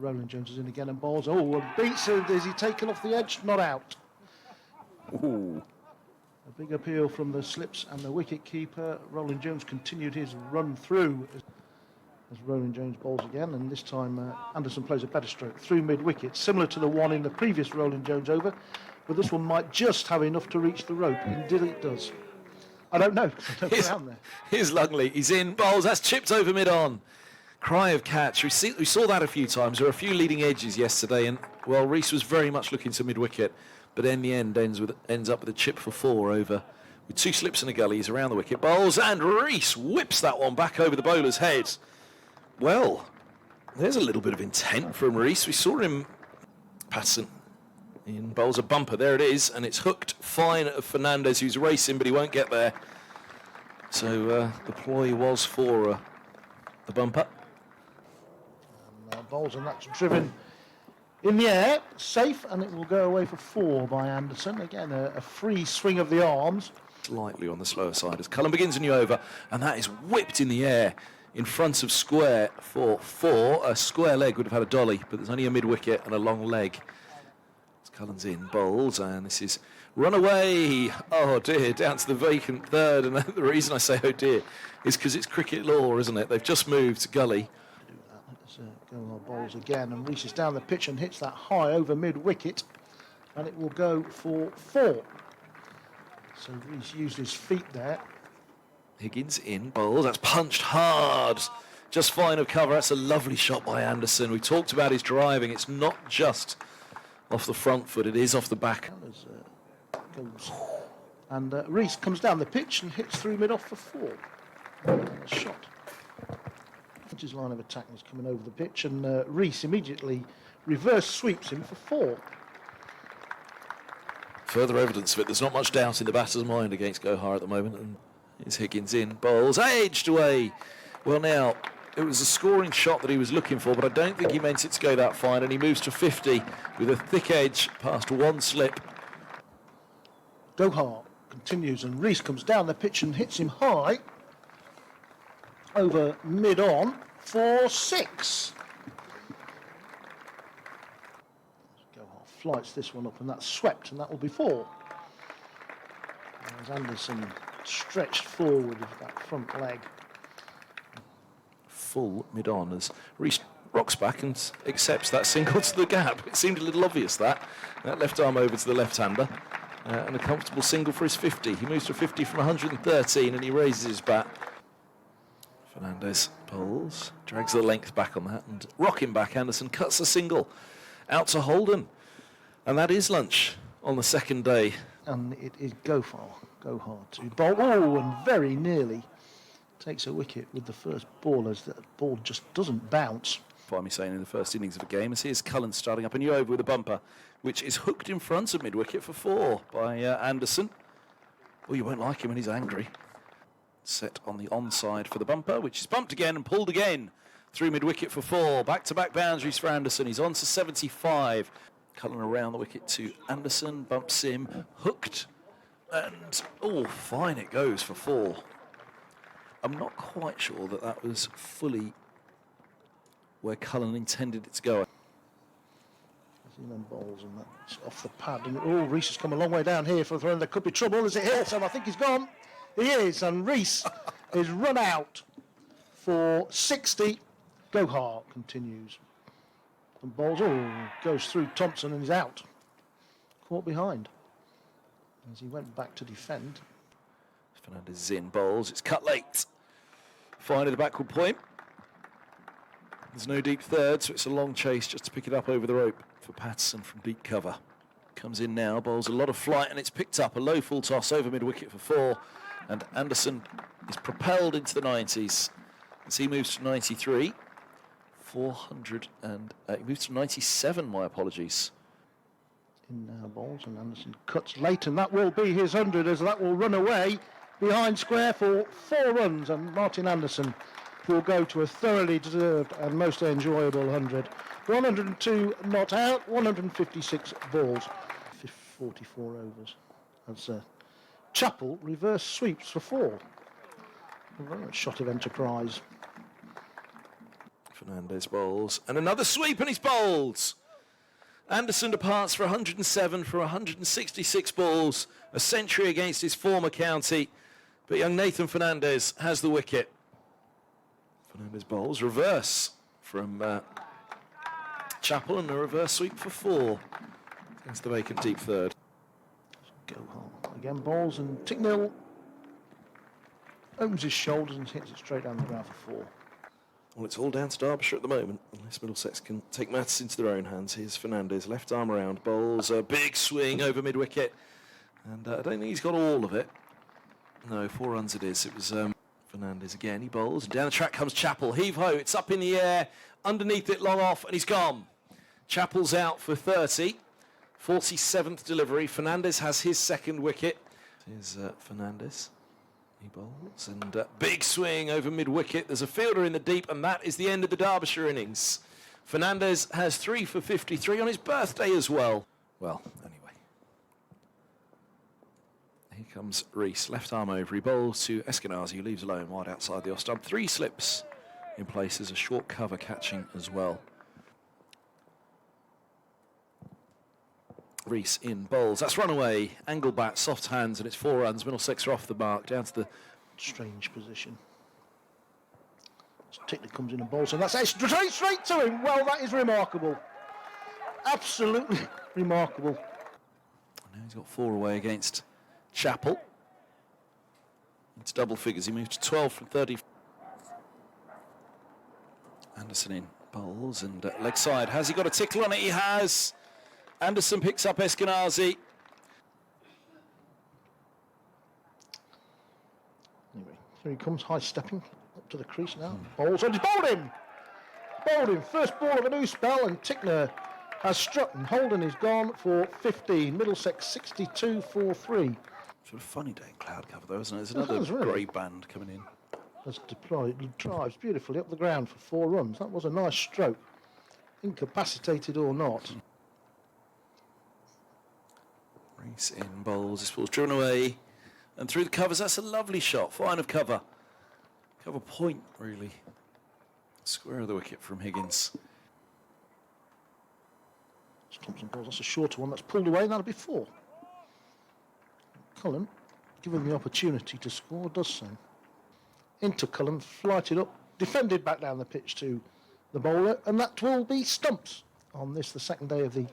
Roland Jones is in again and bowls. Oh, and beats it. Is he taken off the edge? Not out. Ooh. A big appeal from the slips and the wicket keeper. Roland Jones continued his run through as Roland Jones bowls again, and this time Andersson plays a better stroke through mid-wicket, similar to the one in the previous Roland Jones over, but this one might just have enough to reach the rope. Indeed it does. I don't know. Around there. Here's Lungley. He's in, bowls. That's chipped over mid-on. Cry of catch. We saw that a few times. There were a few leading edges yesterday, and well, Rees was very much looking to mid-wicket, but in the end ends up with a chip for 4 over with 2 slips and a gully. He's around the wicket, bowls, and Rees whips that one back over the bowler's head. Well, there's a little bit of intent from Rees. We saw him, Patterson, in bowls a bumper. There it is, and it's hooked fine of Fernandez, who's racing, but he won't get there. So the ploy was for the bumper. And bowls, and that's driven in the air, safe, and it will go away for 4 by Andersson. Again, a free swing of the arms. Slightly on the slower side as Cullen begins a new over, and that is whipped in the air in front of square for 4. A square leg would have had a dolly, but there's only a mid-wicket and a long leg. As Cullen's in, bowls, and this is run away. Oh dear, down to the vacant third, and the reason I say oh dear is because it's cricket law, isn't it? They've just moved to gully. Let's go on bowls again, and Rees is down the pitch and hits that high over mid-wicket, and it will go for 4. So Rees used his feet there. Higgins in, bowls, that's punched hard. Just fine of cover. That's a lovely shot by Andersson. We talked about his driving. It's not just off the front foot, it is off the back. And Rees comes down the pitch and hits through mid-off for 4. Shot. His line of attack was coming over the pitch, and Rees immediately reverse sweeps him for 4. Further evidence of it. There's not much doubt in the batter's mind against Gohar at the moment. And here's Higgins in, bowls, edged away. Well, now, it was a scoring shot that he was looking for, but I don't think he meant it to go that fine, and he moves to 50 with a thick edge past 1 slip. Gohar continues, and Rees comes down the pitch and hits him high over mid-on for 6. Gohar flights this one up, and that's swept, and that will be 4. As Andersson stretched forward with that front leg. Full mid-on as Rees rocks back and accepts that single to the gap. It seemed a little obvious that left arm over to the left-hander, and a comfortable single for his 50. He moves to 50 from 113, and he raises his bat. Fernandez pulls, drags the length back on that, and rocking back, Andersson cuts a single out to Holden, and that is lunch on the second day. And it is Gohar to bowl. Oh, and very nearly takes a wicket with the first ball, as the ball just doesn't bounce. By me saying in the first innings of the game, as here's Cullen starting up a new over with a bumper, which is hooked in front of mid-wicket for 4 by Andersson. Well, you won't like him when he's angry. Set on the onside for the bumper, which is bumped again and pulled again through mid-wicket for 4. Back-to-back boundaries for Andersson. He's on to 75. Cullen around the wicket to Andersson, bumps him, hooked, and oh, fine it goes for 4. I'm not quite sure that was fully where Cullen intended it to go. Them balls, and that's off the pad. And oh, Rees has come a long way down here for a throw, and there could be trouble. Is it hits? And I think he's gone. He is, and Rees is run out for 60. Gohar continues. And balls, goes through Thompson and he's out. Caught behind as he went back to defend. Fernandez is in, bowls, it's cut late. Fine at the backward point. There's no deep third, so it's a long chase just to pick it up over the rope for Patterson from deep cover. Comes in now, bowls a lot of flight, and it's picked up. A low full toss over mid-wicket for 4. And Andersson is propelled into the 90s as he moves to 93. 400 and he moves to 97, my apologies. In now balls, and Andersson cuts late, and that will be his 100, as that will run away behind square for 4 runs, and Martin Andersson will go to a thoroughly deserved and most enjoyable 100. 102 not out, 156 balls, 44 overs. As Chappell reverse sweeps for 4. A shot of enterprise. Fernandez bowls, and another sweep, and he's bowled. Andersson departs for 107 for 166 balls, a century against his former county, but young Nathan Fernandez has the wicket. Fernandez bowls, reverse from Chappell, and a reverse sweep for 4 against the vacant deep third. Go home. Again, balls, and Ticknell opens his shoulders and hits it straight down the ground for 4. Well, it's all down to Darbisher at the moment, unless Middlesex can take matters into their own hands. Here's Fernandez, left arm around, bowls a big swing over mid-wicket, and I don't think he's got all of it. No, 4 runs it is. It was Fernandez again, he bowls, and down the track comes Chappell. Heave-ho, it's up in the air, underneath it, long off, and he's gone. Chappell's out for 30, 47th delivery. Fernandez has his second wicket. Here's Fernandez. He bowls, and big swing over mid-wicket. There's a fielder in the deep, and that is the end of the Derbyshire innings. Fernandez has 3 for 53 on his birthday as well. Well, anyway. Here comes Rees, left arm over. He bowls to Eskenazi, who leaves alone wide outside the off stump. 3 slips in place. There's a short cover catching as well. Rees in bowls. That's run away. Angle bat, soft hands, and it's 4 runs. Middlesex are off the mark, down to the Strange position. Tickler comes in and bowls, and that's straight to him. Well, that is remarkable. Absolutely remarkable. Now he's got 4 away against Chappell. It's double figures. He moved to 12 from 30. Andersson in bowls, and leg side. Has he got a tickle on it? He has. Andersson picks up Eskenazi. Anyway, here he comes, high stepping up to the crease now. Bowls, and he's bowled him! Bowled him. First ball of a new spell, and Tickner has struck, and Holden is gone for 15. Middlesex 62 for 3. Sort of funny day in cloud cover, though, isn't it? There's another really grey band coming in. Has deployed, drives beautifully up the ground for 4 runs. That was a nice stroke, incapacitated or not. Rees in bowls. This ball's driven away and through the covers. That's a lovely shot. Fine of cover. Cover point, really. Square of the wicket from Higgins. Thompson balls. That's a shorter one. That's pulled away, and that'll be 4. Cullen, given the opportunity to score, does so. Into Cullen, flighted up, defended back down the pitch to the bowler, and that will be stumps on this, the second day of the